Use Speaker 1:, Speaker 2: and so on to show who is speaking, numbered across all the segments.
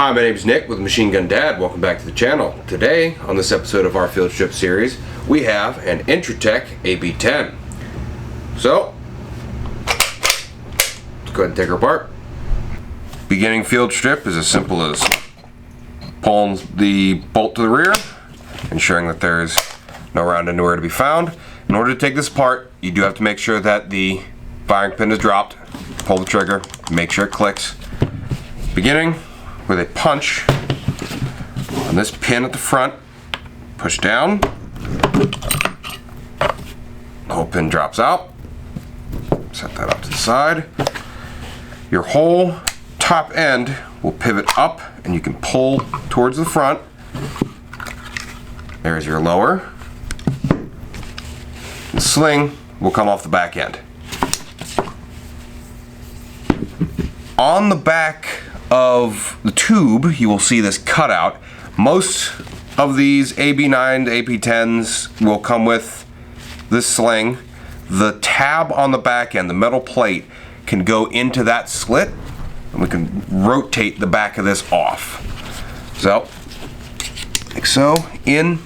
Speaker 1: Hi, my name is Nick with Machine Gun Dad. Welcome back to the channel. Today, on this episode of our field strip series, we have an Intratec AB-10. So, let's go ahead and take her apart. Beginning field strip is as simple as pulling the bolt to the rear, ensuring that there's no round anywhere to be found. In order to take this apart, you do have to make sure that the firing pin is dropped. Pull the trigger, make sure it clicks. Beginning with a punch on this pin at the front, push down, the whole pin drops out, set that off to the side. Your whole top end will pivot up and you can pull towards the front. There's your lower. The sling will come off the back end. On the back of the tube, you will see this cutout. Most of these AB-9s, AB-10s will come with this sling. The tab on the back end, the metal plate, can go into that slit, and we can rotate the back of this off. So, like so, in,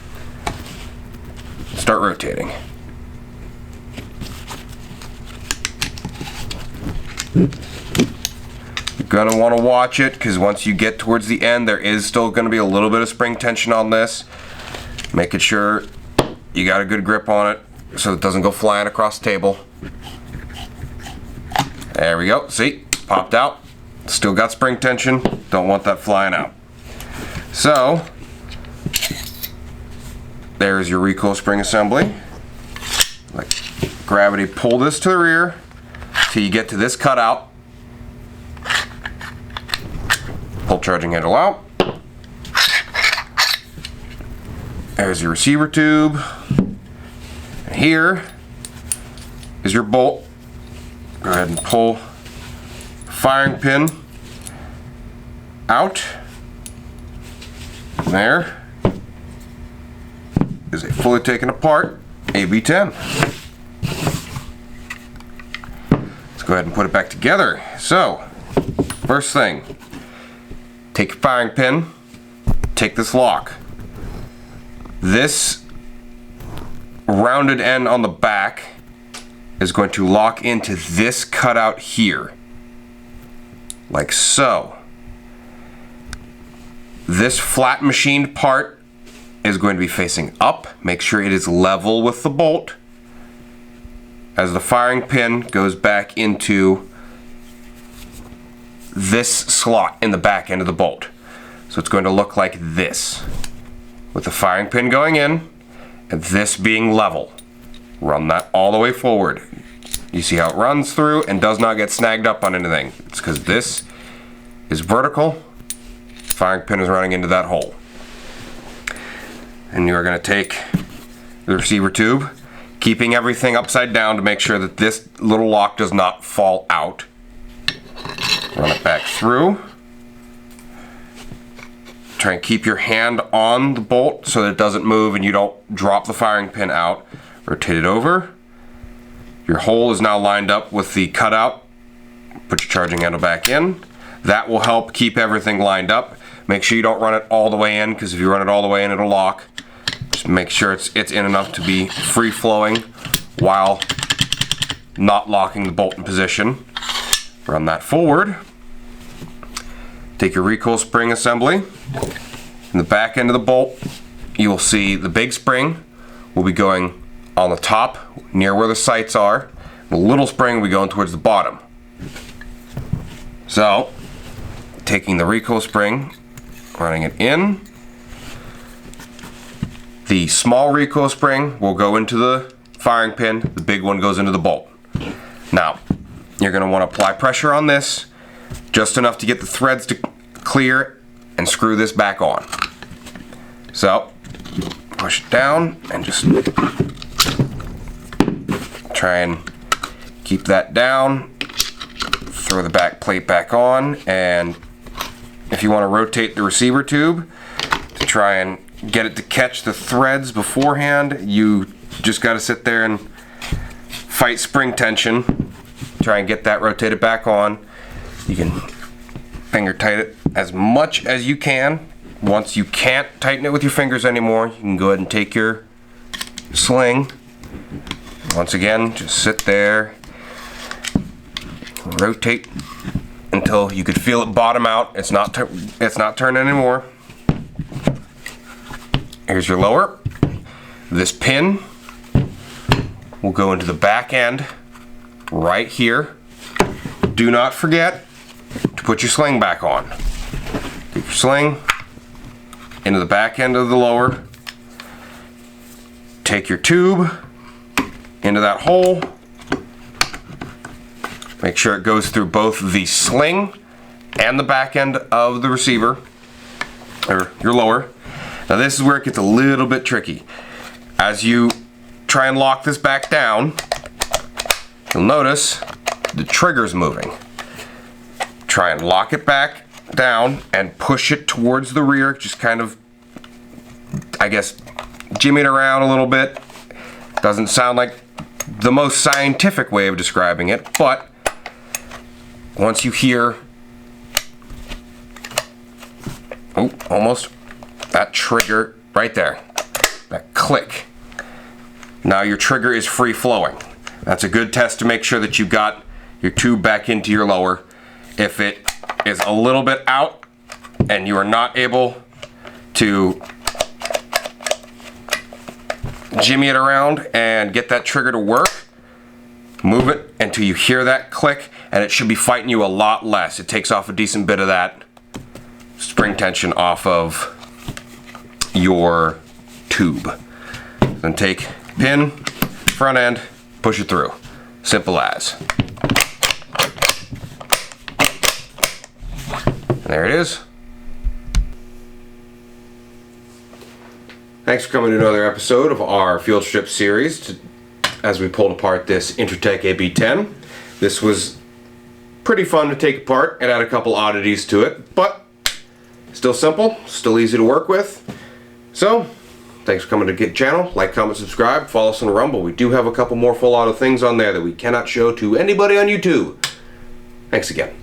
Speaker 1: start rotating. You're gonna want to watch it, because once you get towards the end, there is still going to be a little bit of spring tension on this. Making sure you got a good grip on it so it doesn't go flying across the table. There we go. See, popped out. Still got spring tension. Don't want that flying out. So there's your recoil spring assembly. Like gravity, pull this to the rear till you get to this cutout. Pull charging handle out. There's your receiver tube. And here is your bolt. Go ahead and pull firing pin out. And there is a fully taken apart AB-10. Let's go ahead and put it back together. So, first thing, take your firing pin, take this lock. This rounded end on the back is going to lock into this cutout here, like so. This flat machined part is going to be facing up. Make sure it is level with the bolt as the firing pin goes back into this slot in the back end of the bolt. So it's going to look like this, with the firing pin going in and this being level. Run that all the way forward. You see how it runs through and does not get snagged up on anything. It's because this is vertical, firing pin is running into that hole. And you are going to take the receiver tube, keeping everything upside down to make sure that this little lock does not fall out. Run it back through. Try and keep your hand on the bolt so that it doesn't move and you don't drop the firing pin out. Rotate it over. Your hole is now lined up with the cutout. Put your charging handle back in. That will help keep everything lined up. Make sure you don't run it all the way in, because if you run it all the way in, it'll lock. Just make sure it's in enough to be free flowing while not locking the bolt in position. Run that forward. Take your recoil spring assembly. In the back end of the bolt, you will see the big spring will be going on the top near where the sights are. The little spring will be going towards the bottom. So, taking the recoil spring, running it in. The small recoil spring will go into the firing pin. The big one goes into the bolt. Now, you're going to want to apply pressure on this, just enough to get the threads to clear, and screw this back on. So, push it down and just try and keep that down. Throw the back plate back on, and if you want to rotate the receiver tube to try and get it to catch the threads beforehand, you just got to sit there and fight spring tension. Try and get that rotated back on. You can finger tight it as much as you can. Once you can't tighten it with your fingers anymore, you can go ahead and take your sling. Once again, just sit there, rotate until you could feel it bottom out. It's not turning anymore. Here's your lower. This pin will go into the back end right here. Do not forget to put your sling back on. Get your sling into the back end of the lower. Take your tube into that hole. Make sure it goes through both the sling and the back end of the receiver, or your lower. Now this is where it gets a little bit tricky. As you try and lock this back down, you'll notice the trigger's moving. Try and lock it back down and push it towards the rear. Just kind of, I guess, jimmy it around a little bit. Doesn't sound like the most scientific way of describing it, but once you hear, oh, almost, that trigger right there, that click, now your trigger is free flowing. That's a good test to make sure that you got your tube back into your lower. If it is a little bit out and you are not able to jimmy it around and get that trigger to work, move it until you hear that click, and it should be fighting you a lot less. It takes off a decent bit of that spring tension off of your tube. Then take pin, front end, push it through. Simple as. And there it is. Thanks for coming to another episode of our field strip series as we pulled apart this Intertech AB-10. This was pretty fun to take apart. It had a couple oddities to it, but still simple, still easy to work with. So, thanks for coming to the channel. Like, comment, subscribe, follow us on Rumble. We do have a couple more full auto things on there that we cannot show to anybody on YouTube. Thanks again.